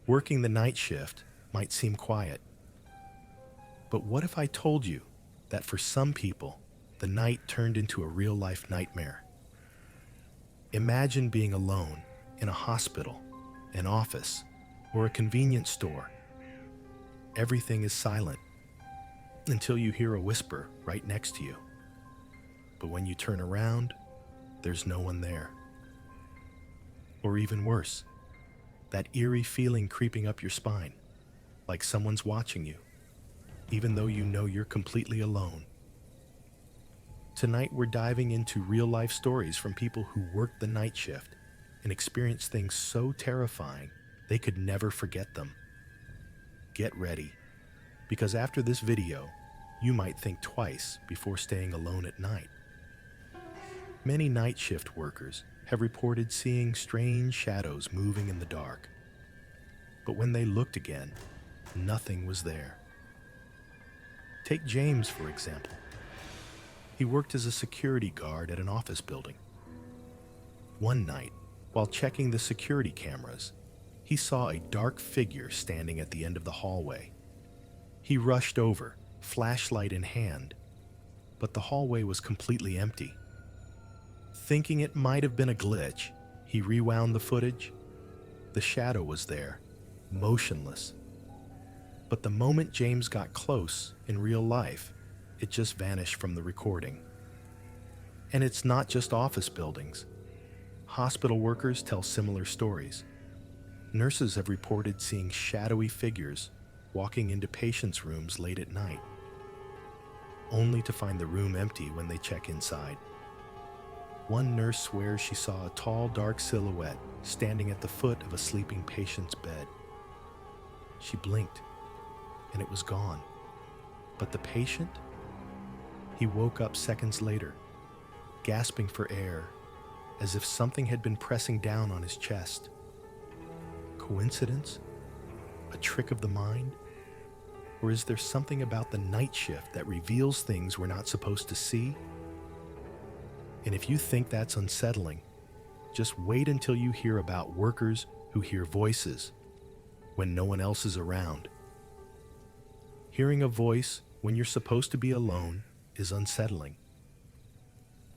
Working the night shift might seem quiet, but what if I told you that for some people, the night turned into a real-life nightmare? Imagine being alone in a hospital, an office, or a convenience store. Everything is silent until you hear a whisper right next to you. But when you turn around, there's no one there. Or even worse, that eerie feeling creeping up your spine, like someone's watching you, even though you know you're completely alone. Tonight we're diving into real-life stories from people who worked the night shift and experienced things so terrifying they could never forget them. Get ready, because after this video, you might think twice before staying alone at night. Many night shift workers have reported seeing strange shadows moving in the dark. But when they looked again, nothing was there. Take James, for example. He worked as a security guard at an office building. One night, while checking the security cameras, he saw a dark figure standing at the end of the hallway. He rushed over, flashlight in hand, but the hallway was completely empty. Thinking it might have been a glitch, he rewound the footage. The shadow was there, motionless. But the moment James got close in real life, it just vanished from the recording. And it's not just office buildings. Hospital workers tell similar stories. Nurses have reported seeing shadowy figures walking into patients' rooms late at night, only to find the room empty when they check inside. One nurse swears she saw a tall, dark silhouette standing at the foot of a sleeping patient's bed. She blinked, and it was gone. But the patient? He woke up seconds later, gasping for air, as if something had been pressing down on his chest. Coincidence? A trick of the mind? Or is there something about the night shift that reveals things we're not supposed to see? And if you think that's unsettling, just wait until you hear about workers who hear voices when no one else is around. Hearing a voice when you're supposed to be alone is unsettling.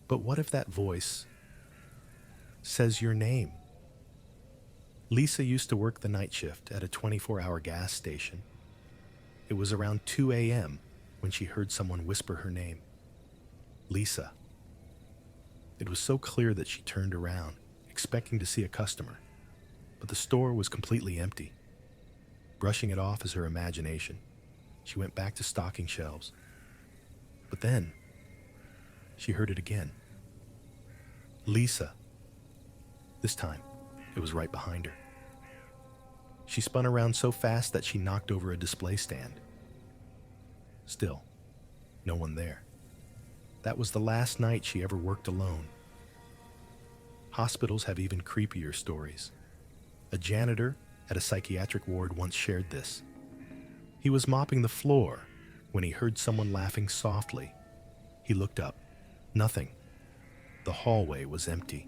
But what if that voice says your name? Lisa used to work the night shift at a 24-hour gas station. It was around 2 a.m. when she heard someone whisper her name. Lisa. It was so clear that she turned around, expecting to see a customer, but the store was completely empty. Brushing it off as her imagination, she went back to stocking shelves. But then, she heard it again. Lisa. This time, it was right behind her. She spun around so fast that she knocked over a display stand. Still, no one there. That was the last night she ever worked alone. Hospitals have even creepier stories. A janitor at a psychiatric ward once shared this. He was mopping the floor when he heard someone laughing softly. He looked up. Nothing. The hallway was empty.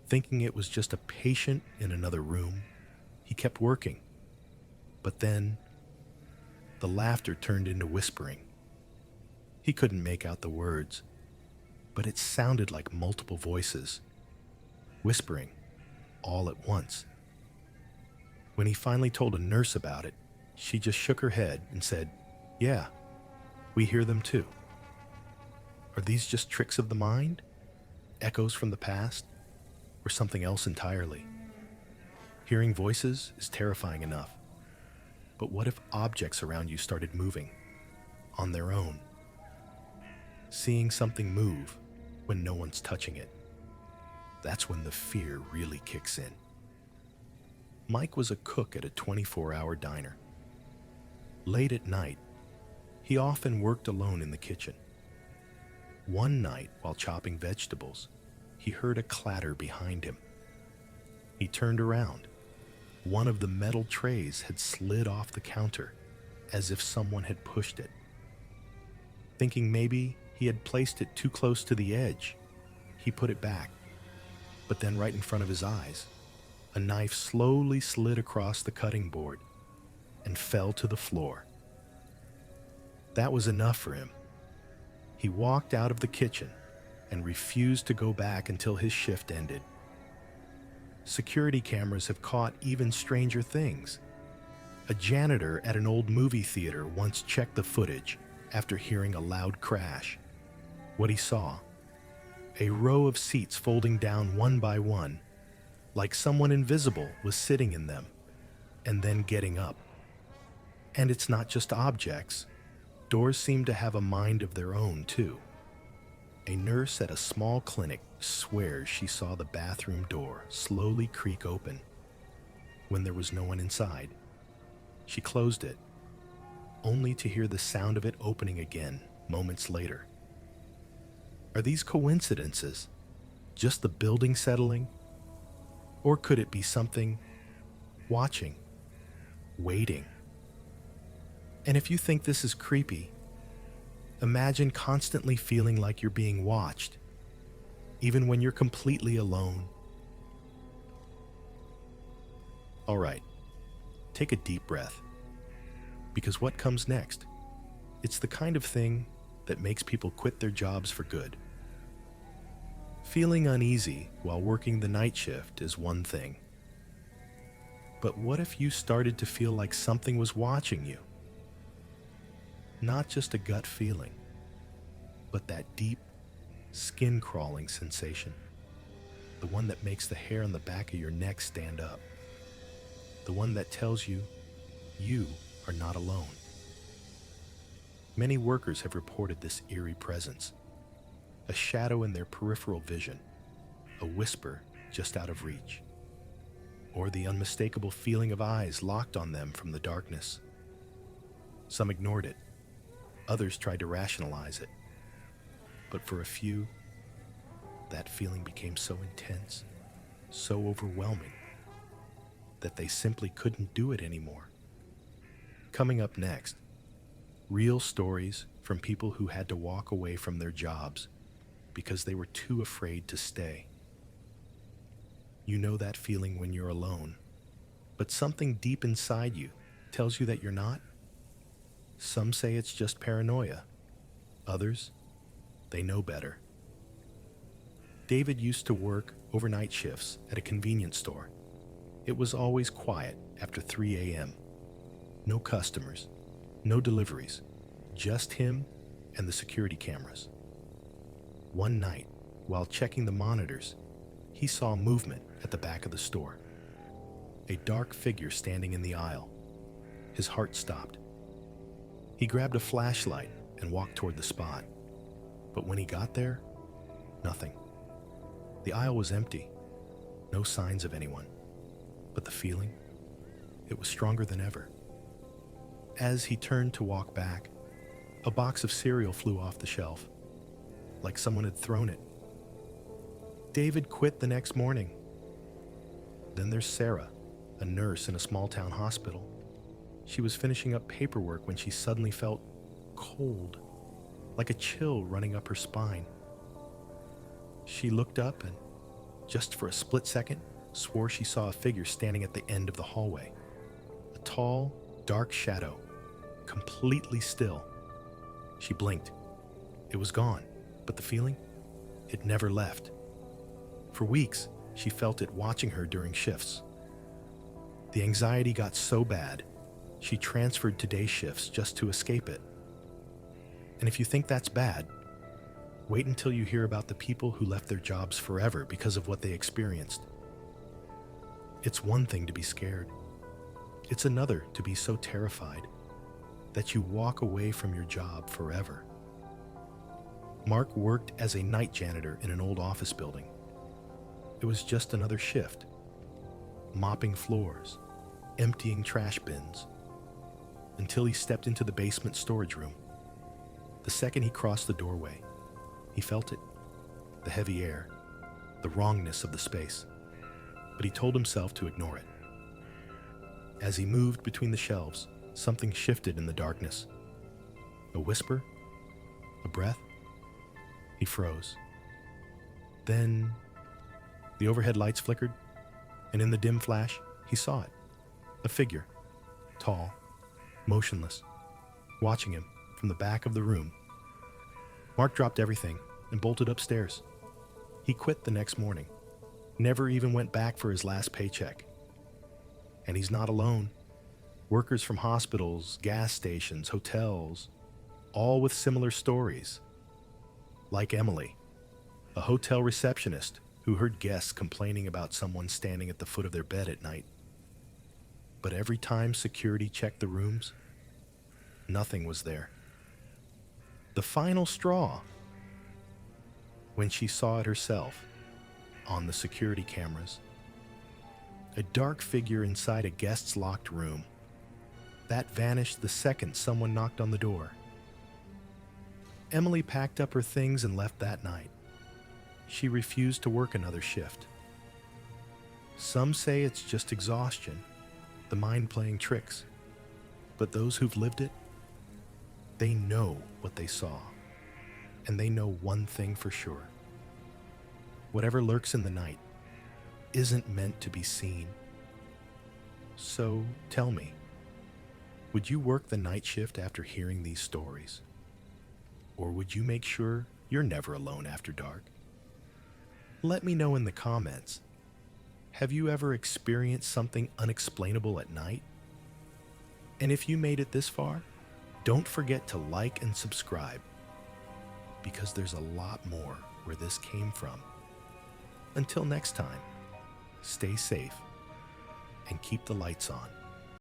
Thinking it was just a patient in another room, he kept working. But then, the laughter turned into whispering. He couldn't make out the words, but it sounded like multiple voices, whispering all at once. When he finally told a nurse about it, she just shook her head and said, "Yeah, we hear them too." Are these just tricks of the mind? Echoes from the past? Or something else entirely? Hearing voices is terrifying enough. But what if objects around you started moving on their own? Seeing something move when no one's touching it. That's when the fear really kicks in. Mike was a cook at a 24-hour diner. Late at night, he often worked alone in the kitchen. One night, while chopping vegetables, he heard a clatter behind him. He turned around. One of the metal trays had slid off the counter, as if someone had pushed it. Thinking maybe he had placed it too close to the edge, he put it back. But then right in front of his eyes, a knife slowly slid across the cutting board and fell to the floor. That was enough for him. He walked out of the kitchen and refused to go back until his shift ended. Security cameras have caught even stranger things. A janitor at an old movie theater once checked the footage after hearing a loud crash. What he saw: a row of seats folding down one by one, like someone invisible was sitting in them, and then getting up. And it's not just objects. Doors seem to have a mind of their own, too. A nurse at a small clinic swears she saw the bathroom door slowly creak open when there was no one inside. She closed it, only to hear the sound of it opening again moments later. Are these coincidences? Just the building settling? Or could it be something watching, waiting? And if you think this is creepy, imagine constantly feeling like you're being watched, even when you're completely alone. All right, take a deep breath, because what comes next? It's the kind of thing that makes people quit their jobs for good. Feeling uneasy while working the night shift is one thing. But what if you started to feel like something was watching you? Not just a gut feeling, but that deep, skin-crawling sensation. The one that makes the hair on the back of your neck stand up. The one that tells you you are not alone. Many workers have reported this eerie presence. A shadow in their peripheral vision, a whisper just out of reach, or the unmistakable feeling of eyes locked on them from the darkness. Some ignored it. Others tried to rationalize it. But for a few, that feeling became so intense, so overwhelming, that they simply couldn't do it anymore. Coming up next, real stories from people who had to walk away from their jobs because they were too afraid to stay. You know that feeling when you're alone, but something deep inside you tells you that you're not? Some say it's just paranoia. Others, they know better. David used to work overnight shifts at a convenience store. It was always quiet after 3 a.m. No customers, no deliveries, just him and the security cameras. One night, while checking the monitors, he saw movement at the back of the store. A dark figure standing in the aisle. His heart stopped. He grabbed a flashlight and walked toward the spot. But when he got there, nothing. The aisle was empty. No signs of anyone. But the feeling, it was stronger than ever. As he turned to walk back, a box of cereal flew off the shelf, like someone had thrown it. David quit the next morning. Then there's Sarah, a nurse in a small-town hospital. She was finishing up paperwork when she suddenly felt cold, like a chill running up her spine. She looked up and, just for a split second, swore she saw a figure standing at the end of the hallway. A tall, dark shadow, completely still. She blinked. It was gone, but the feeling? It never left. For weeks, she felt it watching her during shifts. The anxiety got so bad, she transferred to day shifts just to escape it. And if you think that's bad, wait until you hear about the people who left their jobs forever because of what they experienced. It's one thing to be scared. It's another to be so terrified that you walk away from your job forever. Mark worked as a night janitor in an old office building. It was just another shift, mopping floors, emptying trash bins, until he stepped into the basement storage room. The second he crossed the doorway, he felt it, the heavy air, the wrongness of the space, but he told himself to ignore it. As he moved between the shelves, something shifted in the darkness. A whisper? A breath? He froze. Then the overhead lights flickered, And in the dim flash, he saw it. A figure, tall, motionless, watching him from the back of the room. Mark dropped everything and bolted upstairs. He quit the next morning, never even went back for his last paycheck. And he's not alone. Workers from hospitals, gas stations, hotels, all with similar stories. Like Emily, a hotel receptionist who heard guests complaining about someone standing at the foot of their bed at night. But every time security checked the rooms, nothing was there. The final straw, when she saw it herself on the security cameras. A dark figure inside a guest's locked room. That vanished the second someone knocked on the door. Emily packed up her things and left that night. She refused to work another shift. Some say it's just exhaustion, the mind playing tricks. But those who've lived it, they know what they saw. And they know one thing for sure. Whatever lurks in the night isn't meant to be seen. So tell me, would you work the night shift after hearing these stories? Or would you make sure you're never alone after dark? Let me know in the comments. Have you ever experienced something unexplainable at night? And if you made it this far, don't forget to like and subscribe, because there's a lot more where this came from. Until next time, stay safe and keep the lights on.